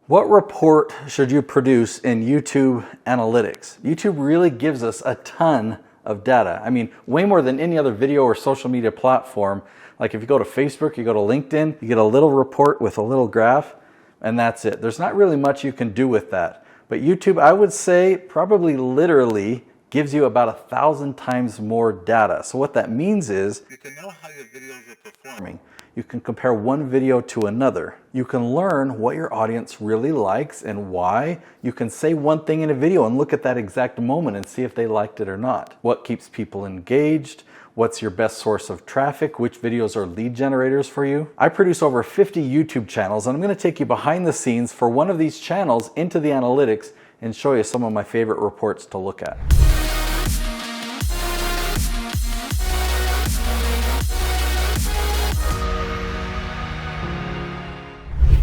What report should you produce in YouTube Analytics? YouTube really gives us a ton of data. I mean, way more than any other video or social media platform. Like if you go to Facebook, you go to LinkedIn, you get a little report with a little graph, and that's it. There's not really much you can do with that. But YouTube, I would say, probably literally gives you about 1,000 times more data. So what that means is you can know how your videos are performing. You can compare one video to another. You can learn what your audience really likes and why. You can say one thing in a video and look at that exact moment and see if they liked it or not. What keeps people engaged? What's your best source of traffic? Which videos are lead generators for you? I produce over 50 YouTube channels, and I'm going to take you behind the scenes for one of these channels into the analytics and show you some of my favorite reports to look at.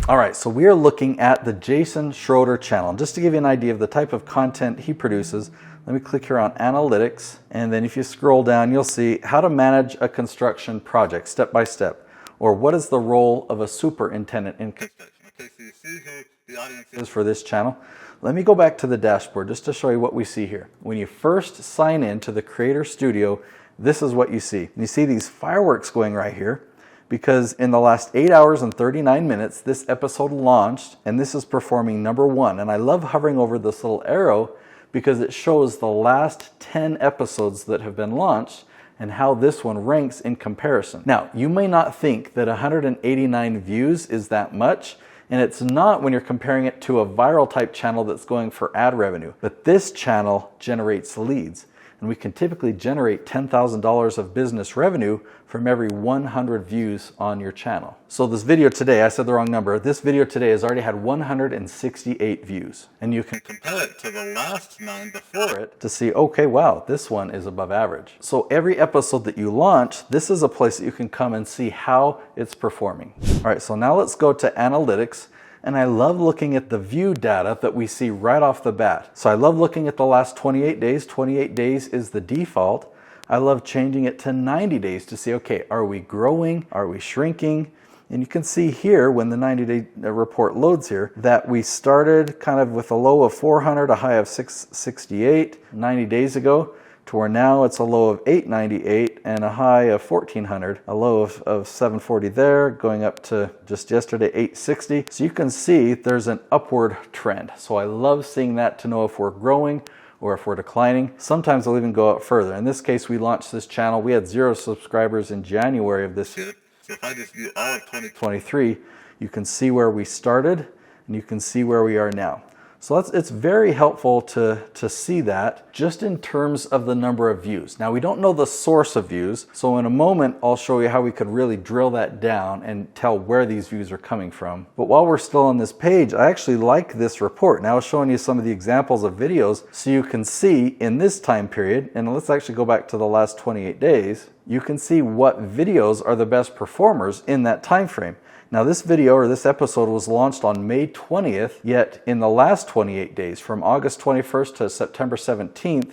All right, so we are looking at the Jason Schroeder channel. Just to give you an idea of the type of content he produces, let me click here on Analytics, and then if you scroll down, you'll see how to manage a construction project step by step, or what is the role of a superintendent in construction. Okay, so you see who the audience is for this channel. Let me go back to the dashboard just to show you what we see here. When you first sign in to the Creator Studio, this is what you see. You see these fireworks going right here, because in the last 8 hours and 39 minutes, this episode launched, and this is performing #1. And I love hovering over this little arrow because it shows the last 10 episodes that have been launched and how this one ranks in comparison. Now, you may not think that 189 views is that much, and it's not when you're comparing it to a viral type channel that's going for ad revenue. But this channel generates leads, and we can typically generate $10,000 of business revenue from every 100 views on your channel. So this video today, I said the wrong number, this video today has already had 168 views. And you can compare it to the last 9 before it to see, okay, wow, this one is above average. So every episode that you launch, this is a place that you can come and see how it's performing. All right, so now let's go to Analytics. And I love looking at the view data that we see right off the bat. So I love looking at the last 28 days. 28 days is the default. I love changing it to 90 days to see, okay, are we growing? Are we shrinking? And you can see here when the 90-day report loads here that we started kind of with a low of 400, a high of 668 90 days ago, to where now it's a low of 898 and a high of 1400, a low of 740 there, going up to just yesterday 860. So you can see there's an upward trend. So I love seeing that to know if we're growing or if we're declining. Sometimes I'll even go up further. In this case, we launched this channel. We had 0 subscribers in January of this year. So if I just view all of 2023, you can see where we started and you can see where we are now. So it's very helpful to see that just in terms of the number of views. Now, we don't know the source of views, so in a moment I'll show you how we could really drill that down and tell where these views are coming from. But while we're still on this page, I actually like this report. Now, I was showing you some of the examples of videos so you can see in this time period, and let's actually go back to the last 28 days, you can see what videos are the best performers in that time frame. Now this video or this episode was launched on May 20th, yet in the last 28 days, from August 21st to September 17th,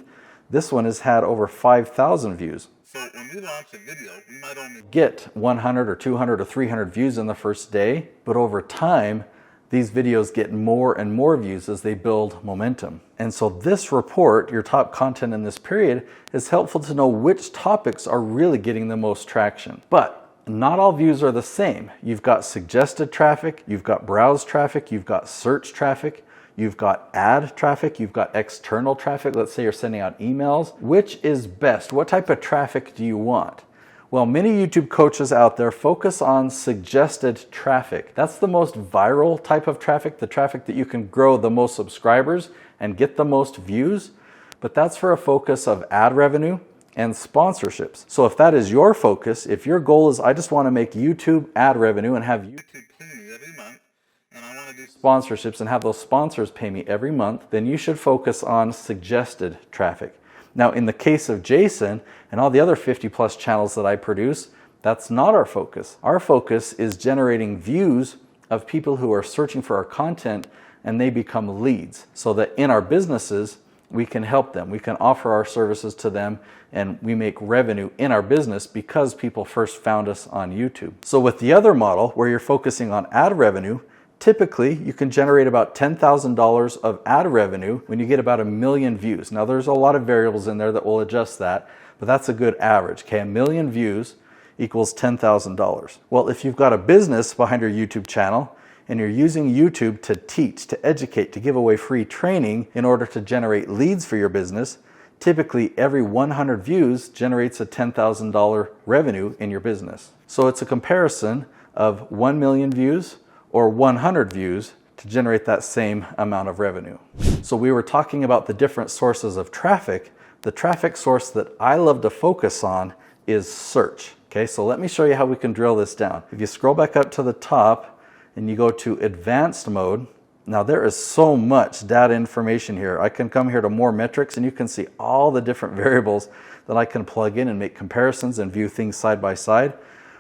this one has had over 5,000 views. So when we launch a video, we might only get 100 or 200 or 300 views in the first day, but over time, these videos get more and more views as they build momentum. And so this report, your top content in this period, is helpful to know which topics are really getting the most traction. But not all views are the same. You've got suggested traffic, you've got browse traffic, you've got search traffic, you've got ad traffic, you've got external traffic. Let's say you're sending out emails. Which is best? What type of traffic do you want? Well, many YouTube coaches out there focus on suggested traffic. That's the most viral type of traffic, the traffic that you can grow the most subscribers and get the most views. But that's for a focus of ad revenue and sponsorships. So if that is your focus, if your goal is I just want to make YouTube ad revenue and have YouTube pay me every month, and I want to do sponsorships and have those sponsors pay me every month, then you should focus on suggested traffic. Now, in the case of Jason and all the other 50 plus channels that I produce, that's not our focus. Our focus is generating views of people who are searching for our content and they become leads so that in our businesses, we can help them. We can offer our services to them and we make revenue in our business because people first found us on YouTube. So with the other model where you're focusing on ad revenue, Typically, you can generate about $10,000 of ad revenue when you get about 1 million views. Now, there's a lot of variables in there that will adjust that, but that's a good average. Okay, 1 million views equals $10,000. Well, if you've got a business behind your YouTube channel and you're using YouTube to teach, to educate, to give away free training in order to generate leads for your business, typically every 100 views generates a $10,000 revenue in your business. So it's a comparison of 1 million views or 100 views to generate that same amount of revenue. So we were talking about the different sources of traffic. The traffic source that I love to focus on is search. Okay, so let me show you how we can drill this down. If you scroll back up to the top and you go to advanced mode, now there is so much data information here. I can come here to more metrics and you can see all the different variables that I can plug in and make comparisons and view things side by side.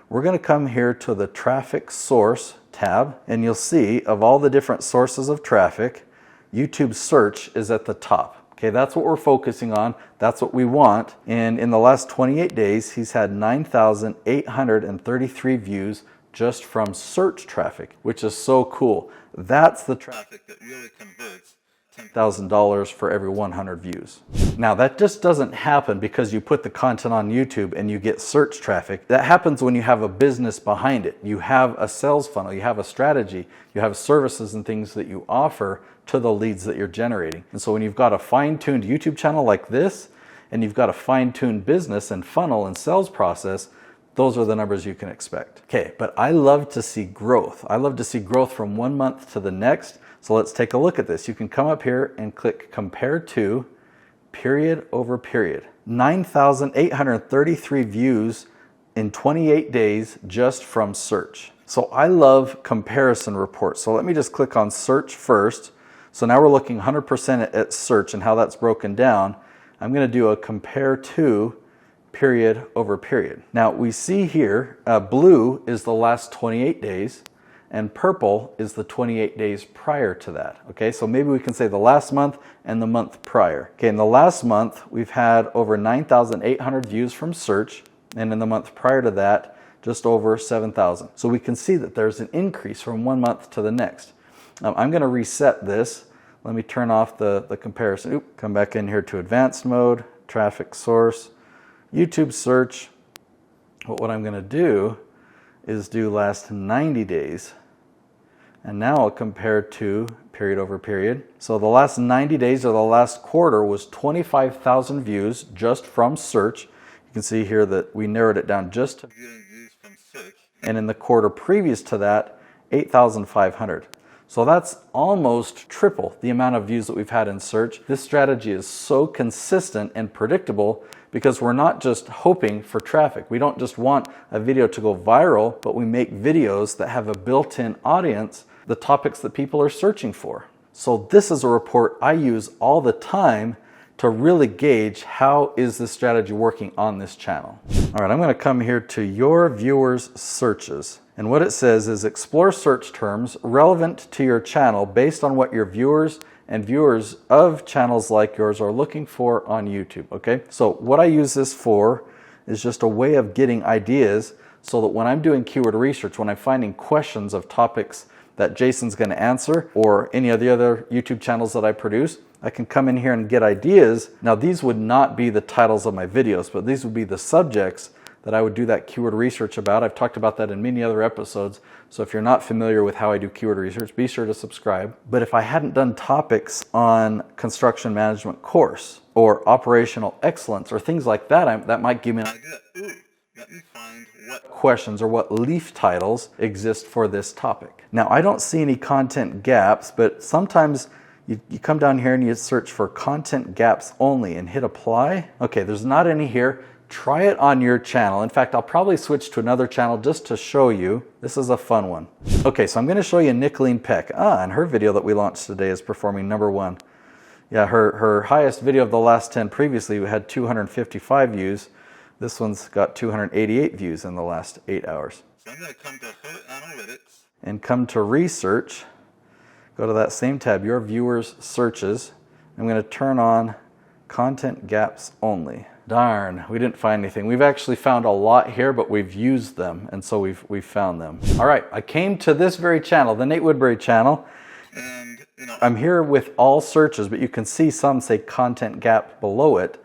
We're going to come here to the traffic source tab and you'll see of all the different sources of traffic, YouTube search is at the top. Okay, that's what we're focusing on. That's what we want. And in the last 28 days, he's had 9,833 views just from search traffic, which is so cool. That's the traffic that really converts $10,000 for every 100 views. Now that just doesn't happen because you put the content on YouTube and you get search traffic. That happens when you have a business behind it. You have a sales funnel, you have a strategy, you have services and things that you offer to the leads that you're generating. And so when you've got a fine-tuned YouTube channel like this, and you've got a fine-tuned business and funnel and sales process, those are the numbers you can expect. Okay, but I love to see growth. I love to see growth from 1 month to the next. So let's take a look at this. You can come up here and click compare to period over period. 9,833 views in 28 days just from search. So I love comparison reports. So let me just click on search first. So now we're looking 100% at search and how that's broken down. I'm going to do a compare to period over period. Now we see here blue is the last 28 days and purple is the 28 days prior to that. Okay, so maybe we can say the last month and the month prior. Okay, in the last month we've had over 9,800 views from search, and in the month prior to that just over 7,000. So we can see that there's an increase from 1 month to the next. I'm going to reset this. Let me turn off the comparison. Come back in here to advanced mode, traffic source, YouTube search. But what I'm going to do is do last 90 days. And now I'll compare to period over period. So the last 90 days or the last quarter was 25,000 views just from search. You can see here that we narrowed it down just to viewing views from search. And in the quarter previous to that, 8,500. So that's almost triple the amount of views that we've had in search. This strategy is so consistent and predictable because we're not just hoping for traffic. We don't just want a video to go viral, but we make videos that have a built-in audience, the topics that people are searching for. So this is a report I use all the time to really gauge how is this strategy working on this channel. All right, I'm going to come here to your viewers' searches. And what it says is explore search terms relevant to your channel based on what your viewers and viewers of channels like yours are looking for on YouTube, okay? So what I use this for is just a way of getting ideas so that when I'm doing keyword research, when I'm finding questions of topics that Jason's going to answer or any of the other YouTube channels that I produce, I can come in here and get ideas. Now these would not be the titles of my videos, but these would be the subjects that I would do that keyword research about. I've talked about that in many other episodes. So if you're not familiar with how I do keyword research, be sure to subscribe. But if I hadn't done topics on construction management course or operational excellence or things like that, that might give me an idea. Ooh, let me find what questions or what leaf titles exist for this topic. Now, I don't see any content gaps, but sometimes you come down here and you search for content gaps only and hit apply. Okay, there's not any here. Try it on your channel. In fact, I'll probably switch to another channel just to show you. This is a fun one. Okay, so I'm going to show you Nicolene Peck. And her video that we launched today is performing #1. Yeah, her highest video of the last 10 previously had 255 views. This one's got 288 views in the last 8 hours. So I'm going to come to her analytics and come to research. Go to that same tab, your viewers searches. I'm going to turn on content gaps only. Darn, we didn't find anything. We've actually found a lot here, but we've used them, and so we've found them. All right, I came to this very channel, the Nate Woodbury channel, and I'm here with all searches, but you can see some say content gap below it.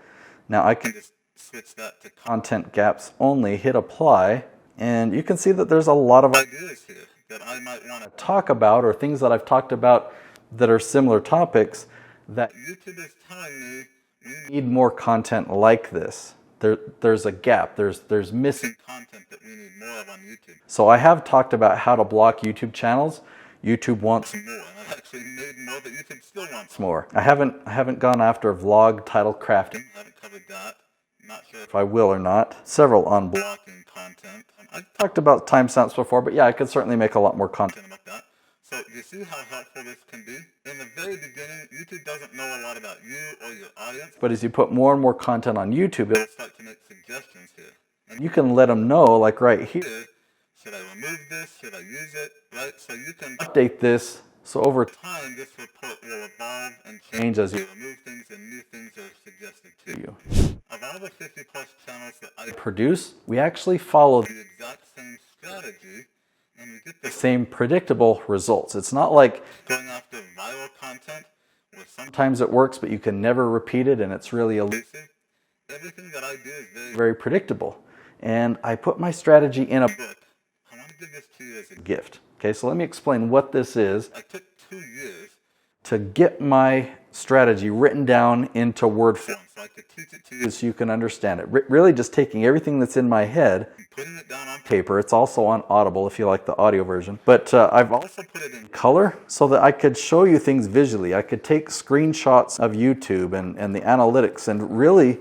Now I can just switch that to content gaps only, hit apply, and you can see that there's a lot of ideas here that I might want to talk about, or things that I've talked about that are similar topics that YouTube is telling me we need more content like this. There's a gap. There's missing content that we need more of on YouTube. So I have talked about how to block YouTube channels. YouTube wants more, and I've actually made more, but YouTube still wants more. I haven't gone after vlog title crafting. I haven't covered that. I'm not sure if I will or not. Several on blocking content. I've talked about timestamps before, but yeah, I could certainly make a lot more content about that. So you see how helpful this can be? In the very beginning, YouTube doesn't know a lot about you or your audience. But as you put more and more content on YouTube, it'll start to make suggestions here. And you can let them know, like right here, should I remove this? Should I use it? Right? So you can update this. So over time, this report will evolve and change as you remove things and new things are suggested to you. Of all the 50 plus channels that I produce, we actually follow the exact same strategy and we get the same predictable results. It's not like going after viral content where sometimes it works but you can never repeat it and it's really elusive. Everything that I do is very predictable. And I put my strategy in a book. I want to give this to you as a gift. Okay, so let me explain what this is. I took 2 years to get my strategy written down into word form so I could teach it to you so you can understand it. Really just taking everything that's in my head and putting it down on paper. It's also on Audible if you like the audio version. But I've also put it in color so that I could show you things visually. I could take screenshots of YouTube and the analytics, and really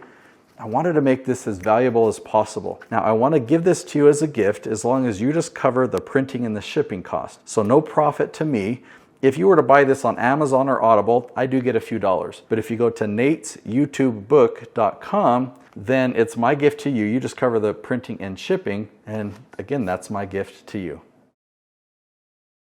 I wanted to make this as valuable as possible. Now I want to give this to you as a gift as long as you just cover the printing and the shipping cost. So no profit to me. If you were to buy this on Amazon or Audible, I do get a few dollars. But if you go to natesyoutubebook.com, then it's my gift to you. You just cover the printing and shipping, and again, that's my gift to you.